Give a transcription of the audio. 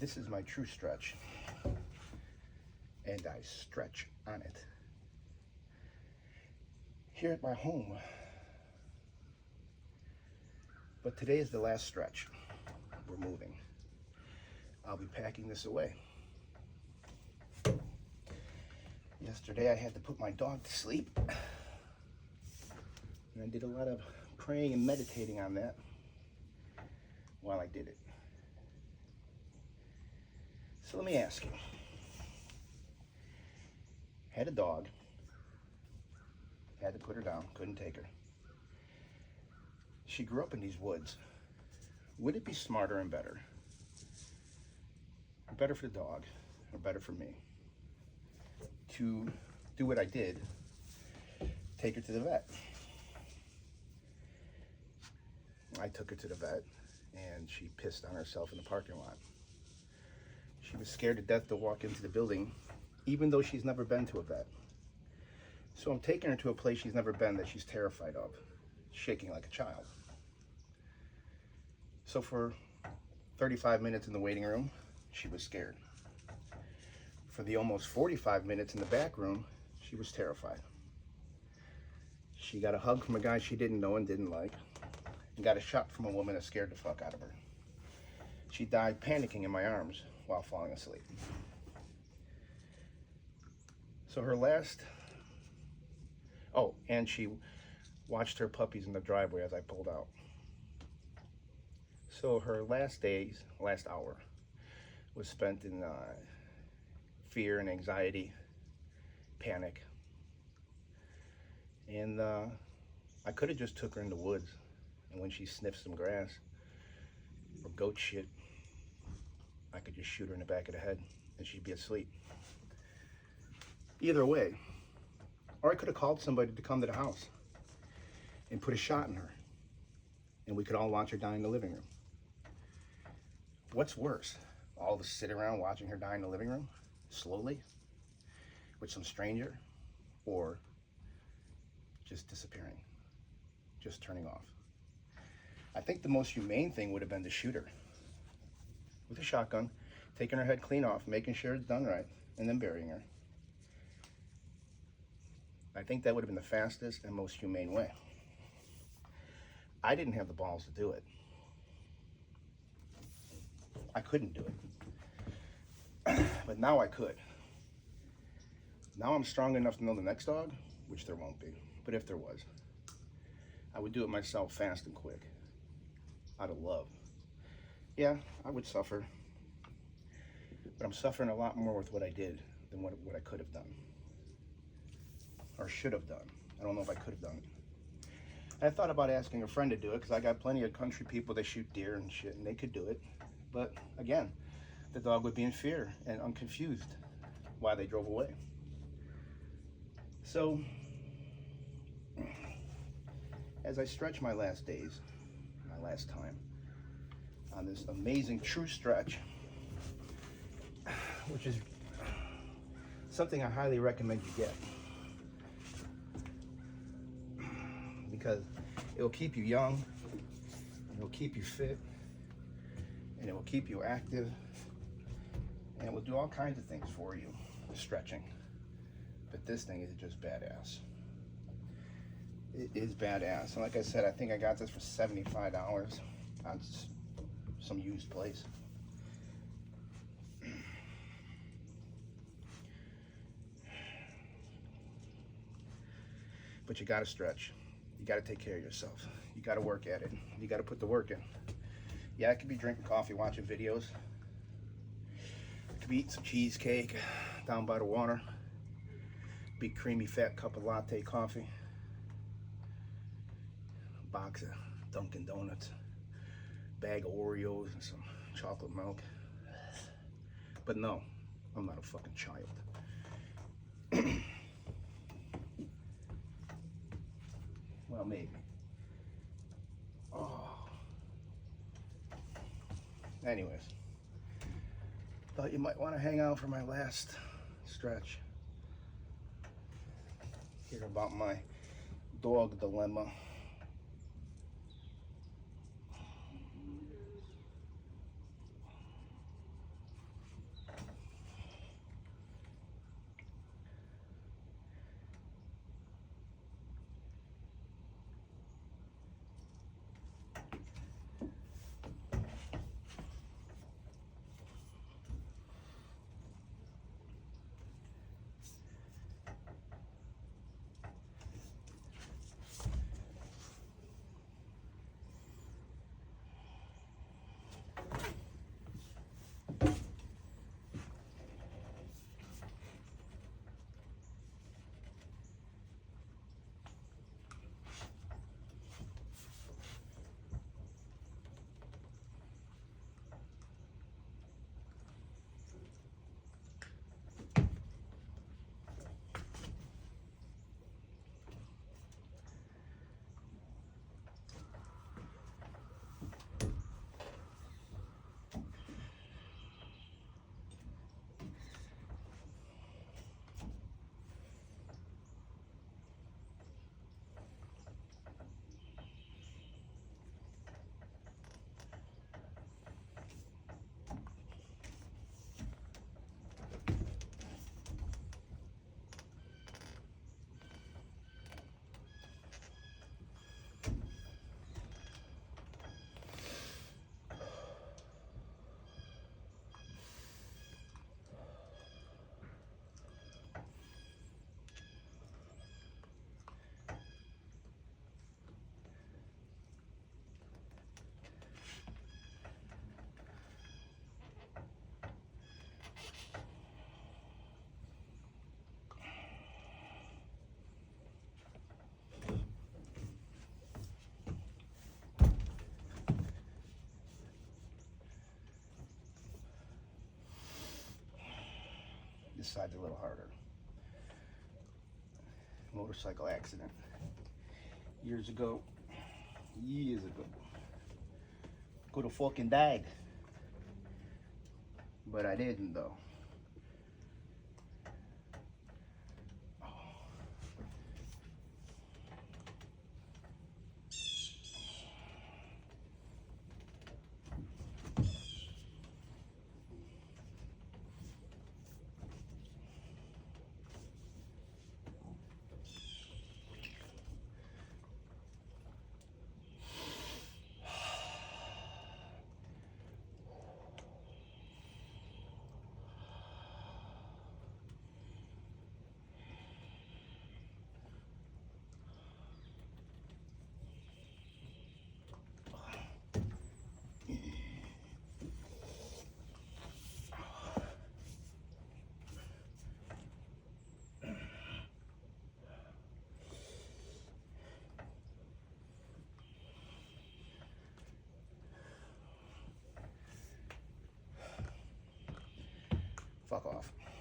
This is my true stretch, and I stretch on it. Here at my home. But today is the last stretch. We're moving. I'll be packing this away. Yesterday I had to put my dog to sleep. And I did a lot of praying and meditating on that while I did it. So let me ask you. Had a dog, had to put her down, couldn't take her. She grew up in these woods. Would it be smarter and better? Or better for the dog, or better for me, to do what I did, take her to the vet? I took her to the vet, and she pissed on herself in the parking lot. She was scared to death to walk into the building, even though she's never been to a vet. So I'm taking her to a place she's never been that she's terrified of, shaking like a child. So for 35 minutes in the waiting room, she was scared. For the almost 45 minutes in the back room, she was terrified. She got a hug from a guy she didn't know and didn't like, and got a shot from a woman that scared the fuck out of her. She died panicking in my arms while falling asleep. So her last, and she watched her puppies in the driveway as I pulled out. So her last hour was spent in fear and anxiety, panic. And I could have just took her in the woods, and when she sniffed some grass or goat shit, I could just shoot her in the back of the head and she'd be asleep. Either way. Or I could have called somebody to come to the house and put a shot in her, and we could all watch her die in the living room. What's worse? All of us sit around watching her die in the living room, slowly, with some stranger, or just disappearing, just turning off. I think the most humane thing would have been to shoot her with a shotgun, taking her head clean off, making sure it's done right, and then burying her. I think that would have been the fastest and most humane way. I didn't have the balls to do it. I couldn't do it. But now I could. Now I'm strong enough to know the next dog, which there won't be, but if there was, I would do it myself fast and quick, out of love. Yeah, I would suffer, but I'm suffering a lot more with what I did than what I could have done, or should have done. I don't know if I could have done it. I thought about asking a friend to do it, because I got plenty of country people that shoot deer and shit, and they could do it. But again, the dog would be in fear and unconfused why they drove away. So, as I stretch my last days, my last time, on this amazing true stretch, which is something I highly recommend you get, because it will keep you young, it will keep you fit, and it will keep you active, and it will do all kinds of things for you, stretching. But this thing is just badass. It is badass. And like I said, I think I got this for $75 on some used place. But you gotta stretch. You gotta take care of yourself. You gotta work at it. You gotta put the work in. Yeah, I could be drinking coffee, watching videos. I could be eating some cheesecake down by the water. Big creamy fat cup of latte coffee. A box of Dunkin' Donuts. Bag of Oreos and some chocolate milk. But no, I'm not a fucking child. Well, maybe. Oh. Anyways, thought you might want to hang out for my last stretch. Hear about my dog dilemma. this side's a little harder. Motorcycle accident. Years ago. Could have fucking died. But I didn't though. Fuck off.